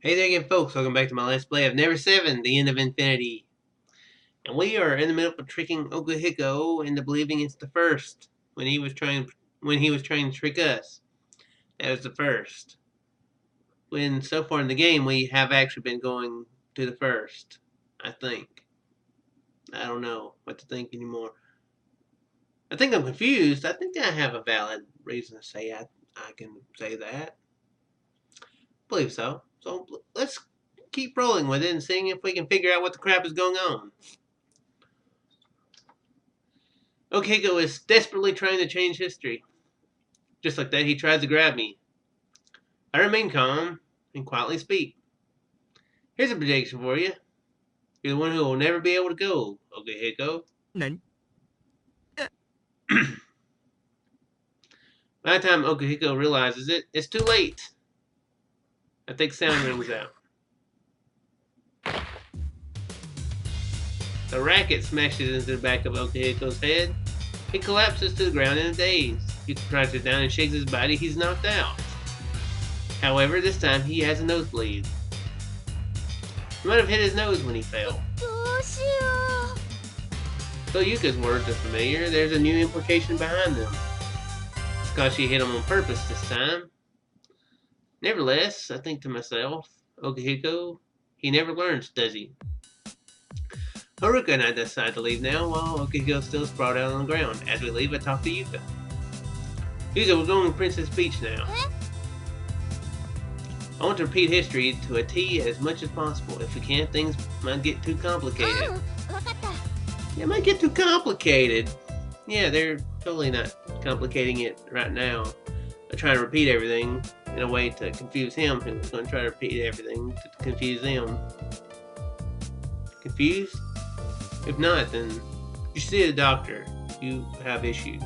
Hey there again, folks. Welcome back to my Let's Play of Never7, The End of Infinity. And we are in the middle of tricking Okuhiko into believing it's the first when he was trying to trick us. That was the first. When so far in the game we have actually been going to the first, I think. I don't know what to think anymore. I think I'm confused. I think I have a valid reason to say I can say that. I believe so. So let's keep rolling with it and seeing if we can figure out what the crap is going on. Okuhiko is desperately trying to change history. Just like that, he tries to grab me. I remain calm and quietly speak. Here's a prediction for you. You're the one who will never be able to go, Okuhiko. Nani? By the time Okuhiko realizes it, it's too late. A thick sound rings out. The racket smashes into the back of Okuhiko's head. He collapses to the ground in a daze. He crouches down and shakes his body. He's knocked out. However, this time he has a nosebleed. He might have hit his nose when he fell. Though Yuka's words are familiar, there's a new implication behind them. It's because she hit him on purpose this time. Nevertheless, I think to myself, Okuhiko, he never learns, does he? Haruka and I decide to leave now while Okuhiko's still sprawled out on the ground. As we leave, I talk to Yuka. Yuka, we're going to Princess Beach now. I want to repeat history to a T as much as possible. If we can't, things might get too complicated. Yeah, it might get too complicated. Yeah, they're totally not complicating it right now. They're trying to repeat everything in a way to confuse him, who's going to try to repeat everything to confuse them. Confused? If not, then you should see a doctor. You have issues.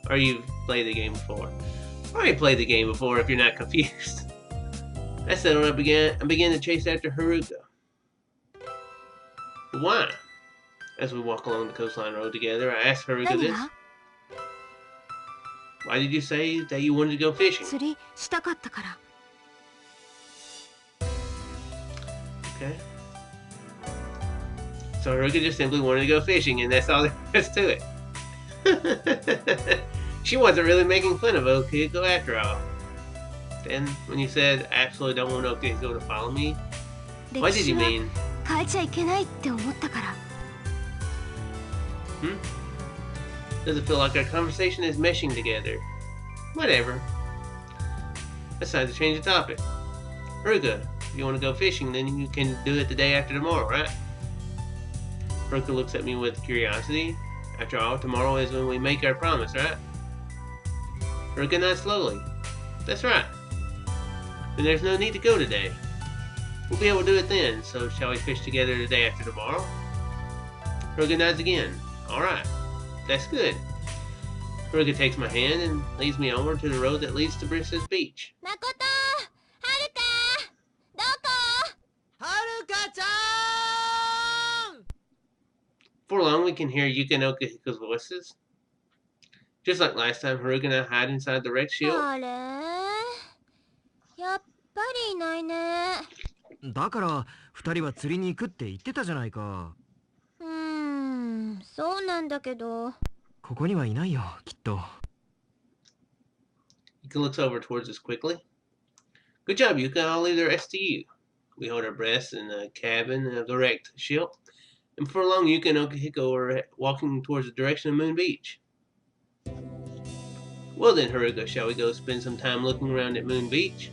Or you've played the game before. I already played the game before if you're not confused. I said when I began to chase after Haruka. Why? As we walk along the coastline road together, I asked Haruka this. Why did you say that you wanted to go fishing? Okay. So Haruka just simply wanted to go fishing, and that's all there is to it. She wasn't really making fun of Okuhiko after all. Then, when you said, I absolutely don't want Okuhiko to follow me, what did you mean? Does it feel like our conversation is meshing together? Whatever. Decided to change the topic. Haruka, if you want to go fishing, then you can do it the day after tomorrow, right? Haruka looks at me with curiosity. After all, tomorrow is when we make our promise, right? Haruka nods slowly. That's right. Then there's no need to go today. We'll be able to do it then, so shall we fish together the day after tomorrow? Haruka nods again. Alright. That's good. Haruka takes my hand and leads me onward to the road that leads to Princess Beach. Makoto! Haruka! Doko? Haruka-chan! Before long, we can hear Yuka and Okuhiko's voices. Just like last time, Haruka and I hide inside the wrecked ship. やっぱりいないね。だから二人は釣りに行くって言ってたじゃないか。そうなんだけど。ここにはいないよ、きっと。Yuka looks over towards us quickly. Good job, Yuka. I'll leave the rest to you. We hold our breaths in the cabin of the wrecked ship. And before long, Yuka and Okuhiko are walking towards the direction of Moon Beach. Well then, Haruka, shall we go spend some time looking around at Moon Beach?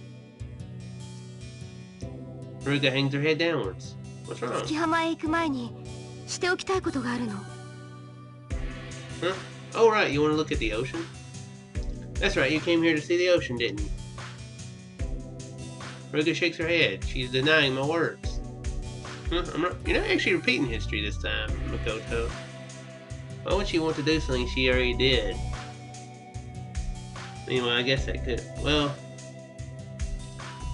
Haruka hangs her head downwards. What's wrong? 月浜へ行く前にしておきたいことがあるの。Huh? Oh right, you want to look at the ocean? That's right, you came here to see the ocean, didn't you? Haruka shakes her head. She's denying my words. Huh? You're not actually repeating history this time, Makoto. Why would she want to do something she already did? Anyway, I guess that could... Well...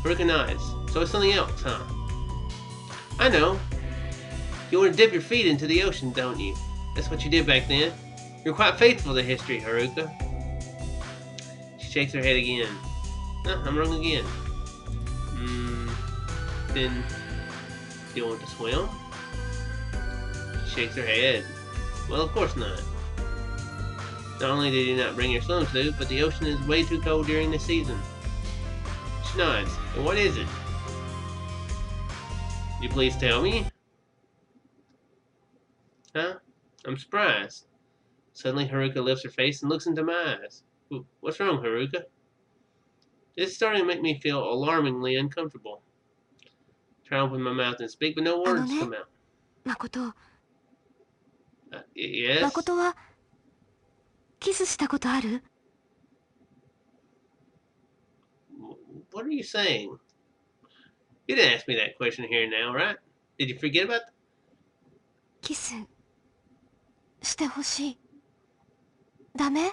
Haruka nods. So it's something else, huh? I know. You want to dip your feet into the ocean, don't you? That's what you did back then. You're quite faithful to history, Haruka. She shakes her head again. I'm wrong again. Then, do you want to swim? She shakes her head. Well, of course not. Not only did you not bring your swimsuit, but the ocean is way too cold during this season. She nods. And what is it? You please tell me? Huh? I'm surprised. Suddenly, Haruka lifts her face and looks into my eyes. What's wrong, Haruka? This is starting to make me feel alarmingly uncomfortable. Try to open my mouth and speak, but no words come out. Makoto. Yes? Makoto はキスしたことある？ What are you saying? You didn't ask me that question here now, right? Did you forget about that? キスしてほしい。ダメ？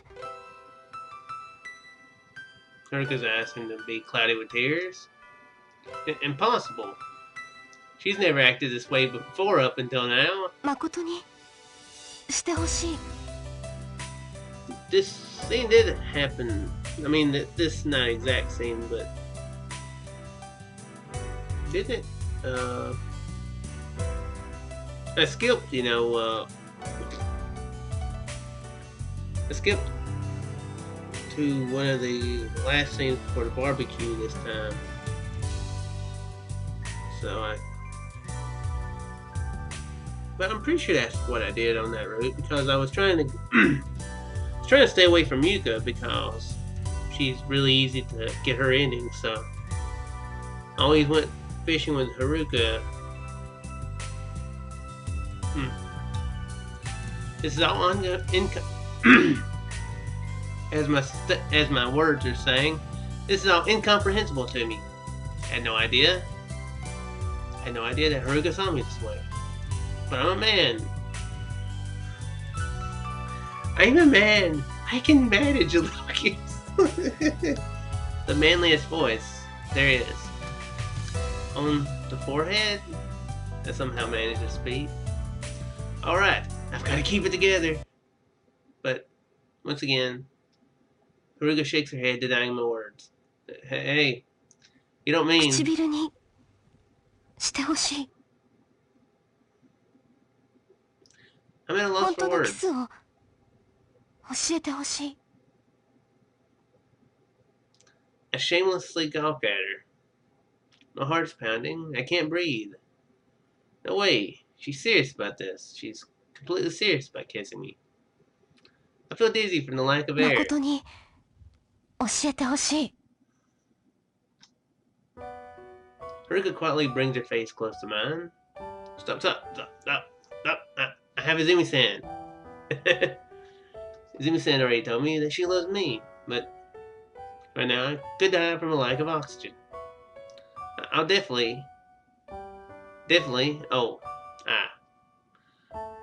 Haruka's asking to be clouded with tears. Impossible. She's never acted this way before up until now. 誠にしてほしい。 This scene did happen. I mean, this is not exact scene, but didn't it? I skipped, I skipped to one of the last scenes for the barbecue this time. But I'm pretty sure that's what I did on that route, because I was trying to stay away from Yuka because she's really easy to get her ending. So I always went fishing with Haruka. This is all as my words are saying. This is all incomprehensible to me. I had no idea that Haruka saw me this way. But I'm a man. I'm a man. I can manage a little kiss. The manliest voice there is. On the forehead, I somehow managed to speak. Alright, I've got to keep it together. But, once again, Haruka shakes her head, denying my words. Hey, you don't mean... 唇にしてほしい。 I'm at a loss 本 for 当のキ words. スを教えてほしい。 I shamelessly gawk at her. My heart's pounding. I can't breathe. No way. She's serious about this. She's completely serious about kissing me. I feel dizzy from the lack of air. 誠に教えてほしい。 Haruka quietly brings her face close to mine. Stop. I have Izumi-san. Izumi-san already told me that she loves me, but right now I could die from a lack of oxygen. I'll definitely,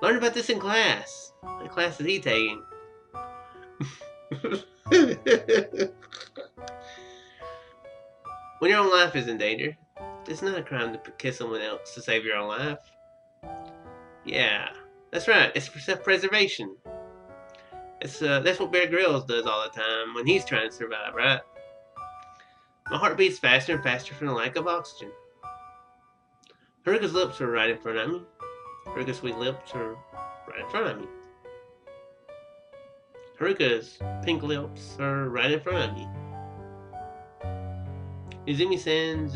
learn about this in class. What class is he taking? When your own life is in danger, it's not a crime to kiss someone else to save your own life. Yeah, that's right. It's for self-preservation. That's what Bear Grylls does all the time when he's trying to survive, right? My heart beats faster and faster from the lack of oxygen. Haruka's lips are right in front of me. Haruka's sweet lips are right in front of me. Haruka's pink lips are right in front of me. Izumi-san's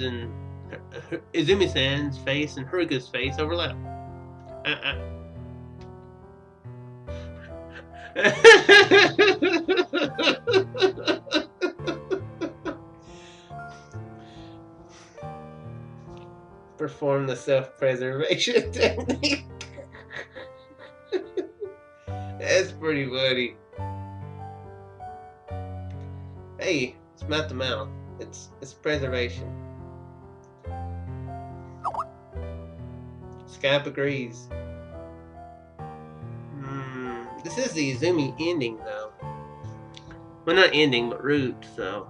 face and Haruka's face overlap. Perform the self-preservation technique. That's pretty funny. Hey, it's mouth to mouth. It's preservation. Skype agrees. This is the Izumi ending, though. Well, not ending, but root, so...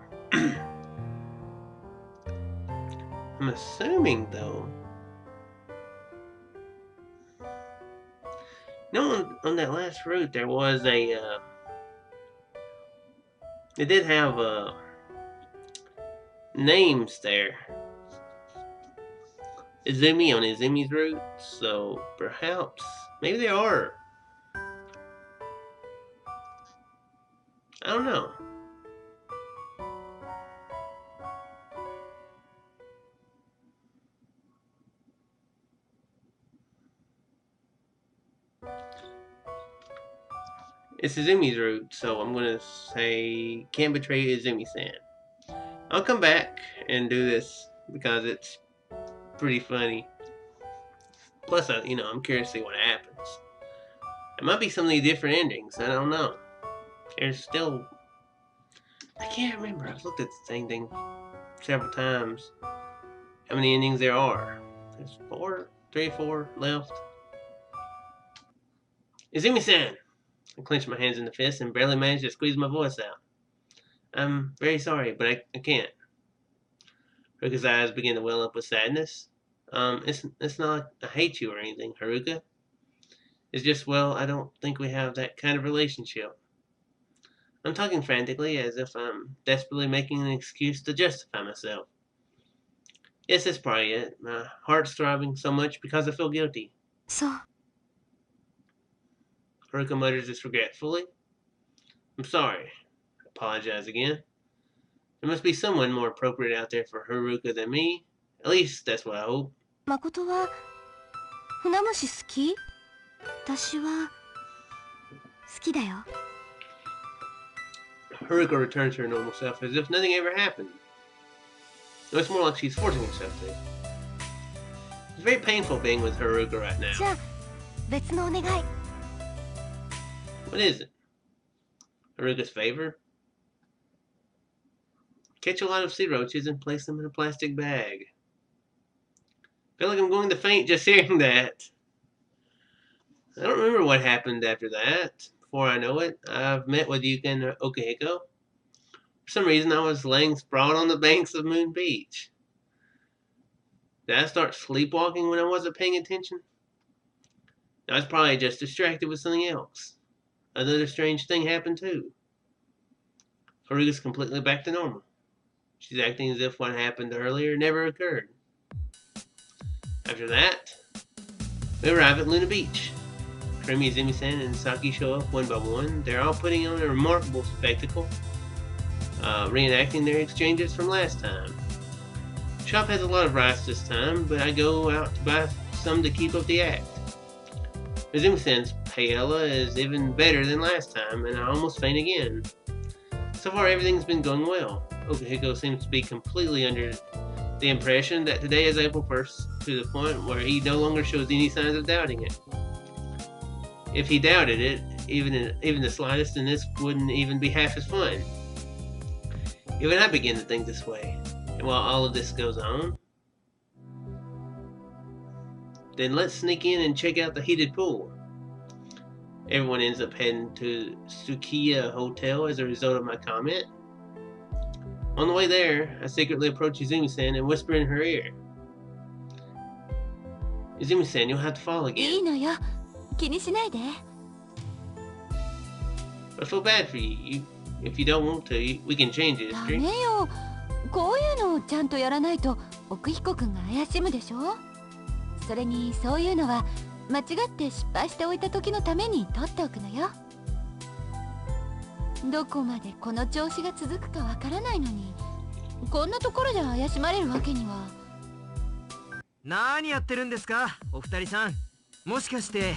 I'm assuming, though... on that last route, there was a, it did have, names there. Izumi on Izumi's route, so perhaps, maybe they are. I don't know. It's Izumi's route, so I'm gonna say can't betray Izumi-san. I'll come back and do this because it's pretty funny. Plus, I'm curious to see what happens. It might be some of the different endings. I don't know. There's still... I can't remember. I've looked at the same thing several times. How many endings there are. There's 3 or 4 left. Izumi-san! I clenched my hands in the fist and barely managed to squeeze my voice out. I'm very sorry, but I can't. Haruka's eyes began to well up with sadness. It's not I hate you or anything, Haruka. It's just, well, I don't think we have that kind of relationship. I'm talking frantically, as if I'm desperately making an excuse to justify myself. Yes, that's probably it. My heart's throbbing so much because I feel guilty. So, Haruka mutters this regretfully. I'm sorry. I apologize again. There must be someone more appropriate out there for Haruka than me. At least, that's what I hope. Makoto は船虫好き？私は好きだよ。Haruka returns to her normal self as if nothing ever happened. No, it's more like she's forcing herself to. It's very painful being with Haruka right now. じゃあ別のお願い。What is it? Haruka's favor? Catch a lot of sea roaches and place them in a plastic bag. I feel like I'm going to faint just hearing that. I don't remember what happened after that. Before I know it, I've met with Yuka and Okihiko. For some reason, I was laying sprawled on the banks of Moon Beach. Did I start sleepwalking when I wasn't paying attention? I was probably just distracted with something else. Another strange thing happened too. Haruka's completely back to normal. She's acting as if what happened earlier never occurred. After that, we arrive at Luna Beach. Kurumi, Izumi-san, and Saki show up one by one. They're all putting on a remarkable spectacle, reenacting their exchanges from last time. The shop has a lot of rice this time, but I go out to buy some to keep up the act. Izumi-san's paella is even better than last time, and I almost faint again. So far, everything's been going well. Okihiko seems to be completely under the impression that today is April 1st, to the point where he no longer shows any signs of doubting it. If he doubted it, even the slightest, then this wouldn't even be half as fun. Even I begin to think this way. And while all of this goes on, then let's sneak in and check out the heated pool. Everyone ends up heading to Tsukiya Hotel as a result of my comment. On the way there, I secretly approach Izumi-san and whisper in her ear. Izumi-san, you'll have to fall い again. いのよ。気にしないで。But I feel bad for you. If you don't want to, we can change it. ダメよ。こういうのをちゃんとやらないと奥彦くんが怪しむでしょ。それにそういうのは間違って失敗しておいた時のために取っておくのよ。どこまでこの調子が続くかわからないのに、こんなところで怪しまれるわけには。何やってるんですか、お二人さん。もしかして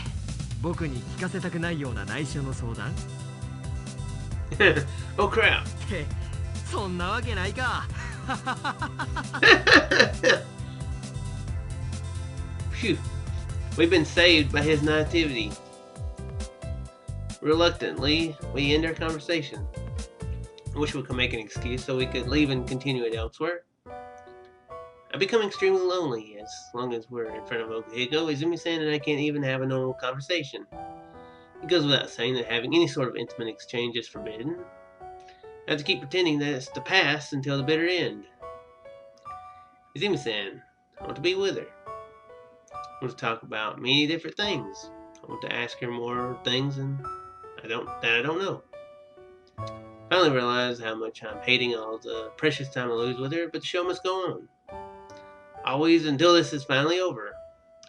僕に聞かせたくないような内緒の相談？ Oh crap. ってそんなわけないか。Phew. We've been saved by his naivety. Reluctantly, we end our conversation. I wish we could make an excuse so we could leave and continue it elsewhere. I've become extremely lonely as long as we're in front of Okihiko. Izumi-san and I can't even have a normal conversation. It goes without saying that having any sort of intimate exchange is forbidden. I have to keep pretending that it's the past until the bitter end. Izumi-san, I want to be with her. I want to talk about many different things. I want to ask her more things that I don't know. I finally realize how much I'm hating all the precious time I lose with her, but the show must go on. Always until this is finally over.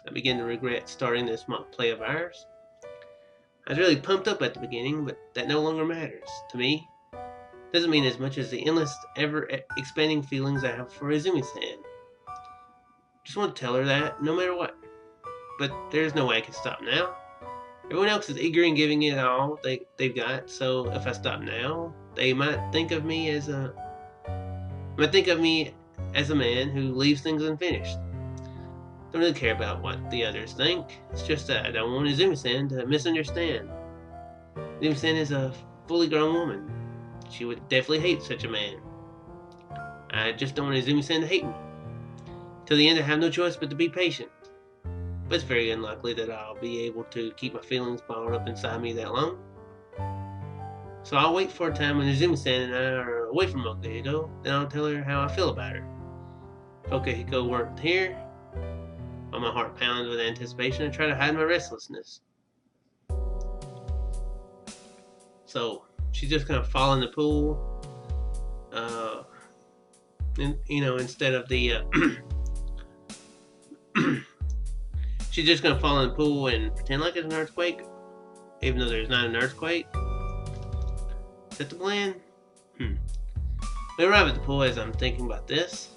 I begin to regret starting this mock play of ours. I was really pumped up at the beginning, but that no longer matters. To me, doesn't mean as much as the endless, ever-expanding feelings I have for Izumi-san. Just want to tell her that, no matter what. But there's no way I can stop now. Everyone else is eager in giving it all they've got, so if I stop now, they might think of me as a man who leaves things unfinished. Don't really care about what the others think. It's just that I don't want Izumi-san to misunderstand. Izumi-san is a fully grown woman. She would definitely hate such a man. I just don't want Izumi-san to hate me. Till the end, I have no choice but to be patient. But it's very unlikely that I'll be able to keep my feelings bottled up inside me that long. So I'll wait for a time when Izumi-san and I are away from Okahiko, then I'll tell her how I feel about her. If Okahiko weren't here, while my heart pounds with anticipation, I try to hide my restlessness. So she's just gonna fall in the pool, instead of the she's just gonna fall in the pool and pretend like it's an earthquake, even though there's not an earthquake. Is that the plan? We arrive at the pool as I'm thinking about this.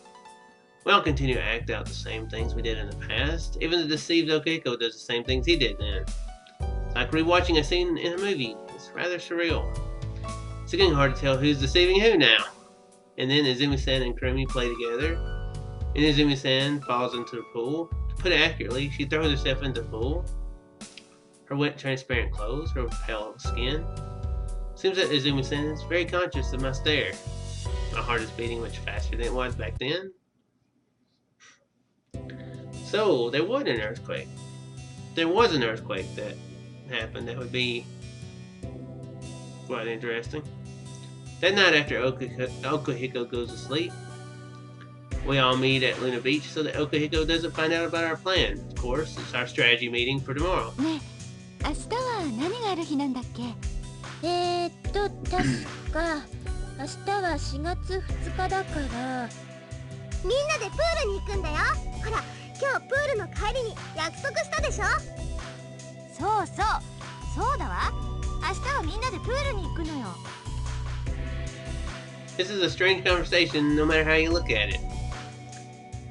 We all continue to act out the same things we did in the past. Even the deceived Okahiko does the same things he did then. It's like rewatching a scene in a movie. It's rather surreal. It's getting hard to tell who's deceiving who now. And then Izumi-san and Kurumi play together, and Izumi-san falls into the pool. To put it accurately, she throws herself into the pool. Her wet, transparent clothes, her pale skin. Seems that Izumi-san is very conscious of my stare. My heart is beating much faster than it was back then. So, there was an earthquake. There was an earthquake that happened. That would be quite interesting. That night after Okahiko goes to sleep, we all meet at Luna Beach so that Okahiko doesn't find out about our plan. Of course, it's our strategy meeting for tomorrow. ねえ、明日は何がある日なんだっけ？確か明日は4月2日だから。みんなでプールに行くんだよ。ほら、今日プールの帰りに約束したでしょ。そうそう、そうだわ。明日はみんなでプールに行くのよ。This is a strange conversation no matter how you look at it.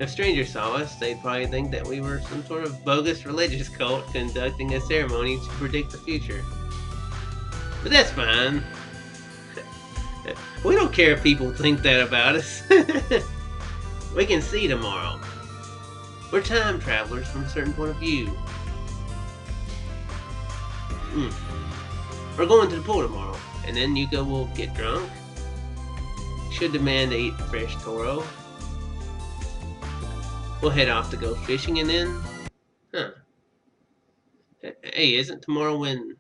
If strangers saw us, they'd probably think that we were some sort of bogus religious cult conducting a ceremony to predict the future. But that's fine. We don't care if people think that about us. We can see tomorrow. We're time travelers from a certain point of view. We're going to the pool tomorrow, and then Yuka will get drunk. Should demand to eat fresh toro. We'll head off to go fishing, and then... Hey, isn't tomorrow when...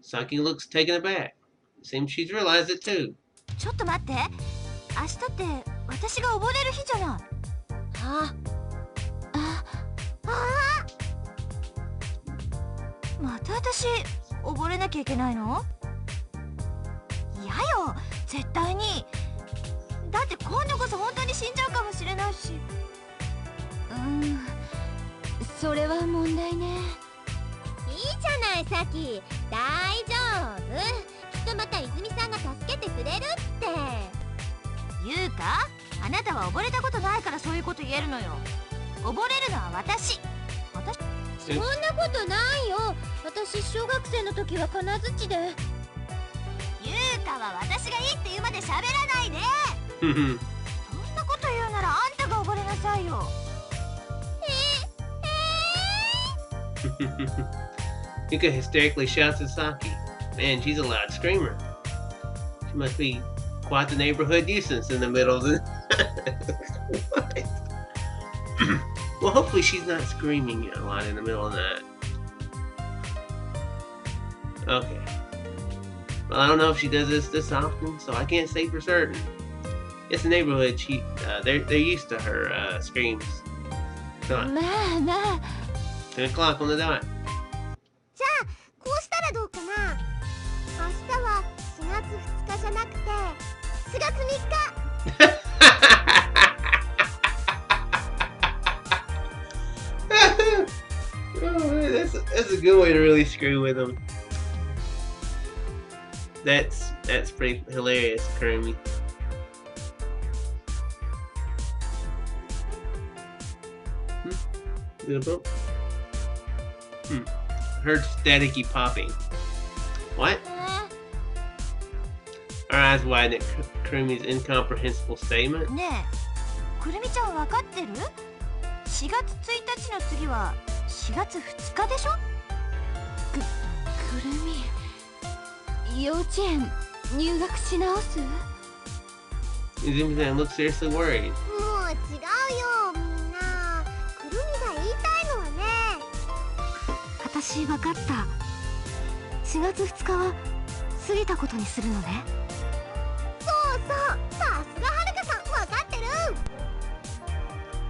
Saki looks taken aback. Seems she's realized it too. ちょっと待って。明日って私が溺れる日じゃない。また私溺れなきゃいけないの？嫌よ、絶対に。だって今度こそ本当に死んじゃうかもしれないし。それは問題ね。いいじゃない、サキ。大丈夫。きっとまた泉さんが助けてくれるって。ゆうか、あなたは溺れたことないからそういうこと言えるのよ。溺れるのは私。そんなことないよ。私小学生の時は金槌で。ゆうかは私がいいって言うまで喋らないで。そんなこと言うならあんたが溺れなさいよ。Yuka hysterically shouts at Saki. Man, she's a loud screamer. She must be quite the neighborhood nuisance in the middle of the... What? Well, hopefully she's not screaming a lot in the middle of the night. Okay. Well, I don't know if she does this often, so I can't say for certain. It's the neighborhood. They're used to her screams. Come on. 10 o'clock on the dot. じゃあこうしたらどうかな。明日は4月2日じゃなくて4月3日。good way to really screw with him. That's pretty hilarious, Kurumi. Heard staticky popping. What? Our eyes widen at Kurumi's incomprehensible statement. ねえ、くるみちゃん分かってる？ 4月1日の次は4月2日でしょ？くるみ、幼稚園入学し直す？ Izumi-san looks seriously worried. もう違うよみんな。くるみが言いたいのはね。私分かった。4月2日は過ぎたことにするのね。そうそう、さすがはるかさん分かってる。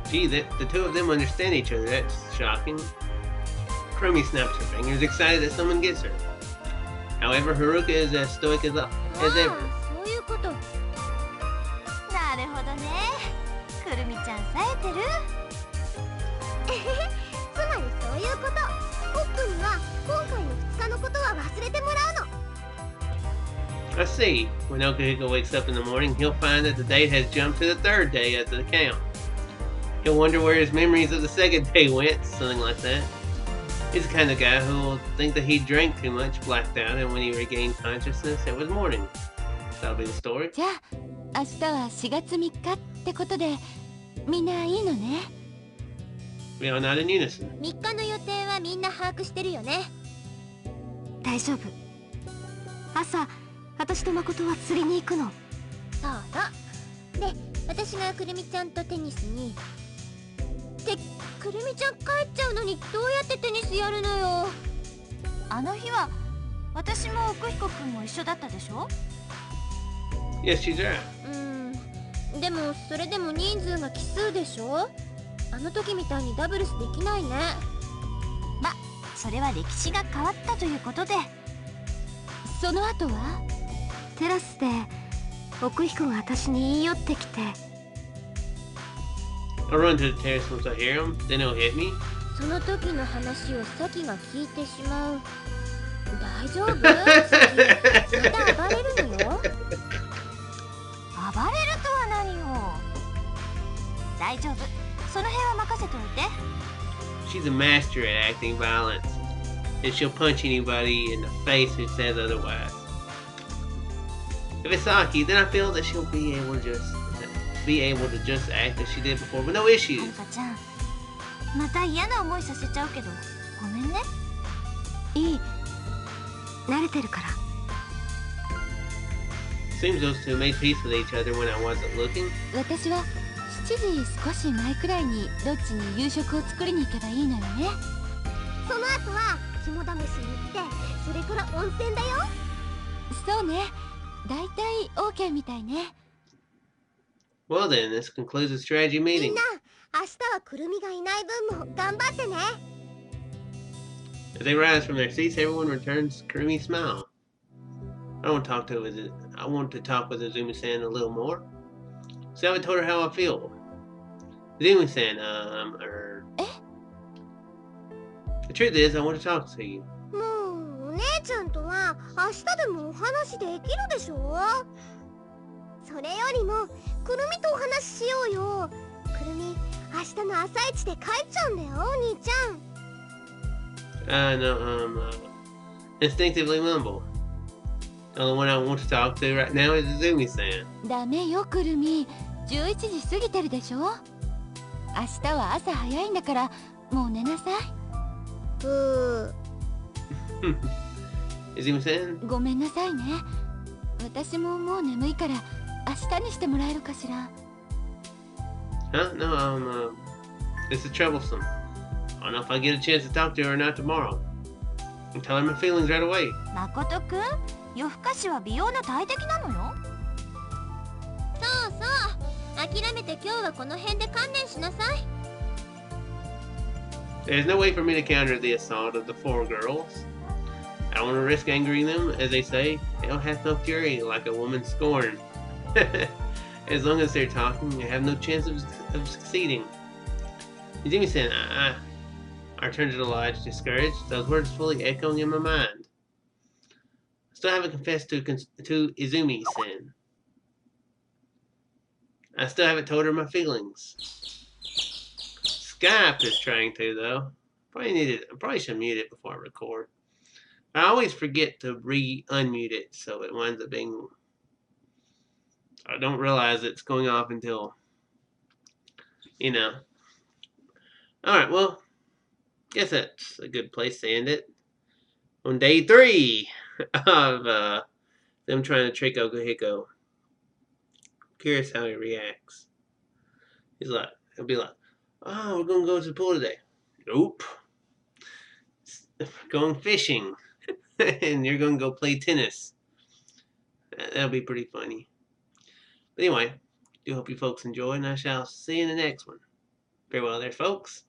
Gee, the two of them understand each other. That's shocking. Kurumi snaps her fingers, excited that someone gets her. However, Haruka is as stoic as ever. そういうこと。なるほどね。くるみちゃん冴えてる。つまりそういうこと。ポップには今回の2日のことは忘れてもらうの。 I see. When Okuhiko wakes up in the morning, he'll find that the date has jumped to the third day of the count. He'll wonder where his memories of the second day went, something like that. He's the kind of guy who will think that he drank too much, blacked out, and when he regained consciousness, it was morning. That'll be the story. じゃあ明日は4月3日ってことでみんないいのね。 We are not in unison. 3日の予定はみんな把握してるよね。大丈夫。朝、私と誠は釣りに行くの。そうそう。で、私がくるみちゃんとテニスに。ってくるみちゃん帰っちゃうのにどうやってテニスやるのよ。あの日は私も奥彦くんも一緒だったでしょ？ Yes, she's right. でもそれでも人数が奇数でしょ。あの時みたいにダブルスできないね。ま、それは歴史が変わったということで。その後はテラスで奥彦が私に言い寄ってきて。 I'll run to the terrace once I hear him, then he'll hit me. その時の話をサキが聞いてしまう。大丈夫？サキ、また暴れるのよ。暴れるとは何よ。大丈夫。その辺は任せておいて。 She's a master at acting violence, and she'll punch anybody in the face who says otherwise. If it's Saki, then I feel that she'll be able to just act as she did before with no はる issues. かちゃん、また嫌な思いさせちゃうけどごめんね。いい、慣れてるから。 Seems those two made peace with each other when I wasn't looking. 私は7時少し前くらいにロッジに夕食を作りに行けばいいのよね。その後は肝試しに行って、それから温泉だよ。そうね、だいたい OK みたいね。 Well then, this concludes the strategy み meeting. んな、明日はくるみがいない分も頑張ってね。 As they rise from their seats, everyone returns Kurumi's smile. I want to talk with Izumi-san a little more. So I told her how I feel. Izumi-san, The truth is, I want to talk to you. もうお姉ちゃんとは明日でもお話できるでしょ。それよりもくるみとお話ししようよ。くるみ、明日の朝一で帰っちゃうんだよ、お兄ちゃん。No, instinctively mumble. The only one I want to talk to right now is Izumi-san. ダメよくるみ、11時過ぎてるでしょ。明日は朝早いんだからもう寝なさい。Izumi-san? ごめんなさいね。私ももう眠いから明日にしてもらえるかしら。 Huh? No, this is troublesome. I don't know if I get a chance to talk to her or not tomorrow. I'll tell her my feelings right away. 誠くん、夜更かしは美容の大敵なのよ。そうそう、諦めて今日はこの辺で観念しなさい。 There's no way for me to counter the assault of the four girls. I don't want to risk angering them, as they say. Hell hath no fury like a woman scorned. As long as they're talking, I have no chance of succeeding. Izumi-san, I returned to the lodge, discouraged, those words fully echoing in my mind. I still haven't confessed to Izumi-san. I still haven't told her my feelings. Skype is trying to, though. I probably should mute it before I record. I always forget to unmute it, so it winds up being... I don't realize it's going off until, you know. Alright, well, guess that's a good place to end it. On day 3 of them trying to trick Okuhiko. Curious how he reacts. He'll be like, oh, we're gonna go to the pool today. Nope. Going fishing. And you're gonna go play tennis. That'll be pretty funny. But anyway, do hope you folks enjoy, and I shall see you in the next one. Farewell there, folks.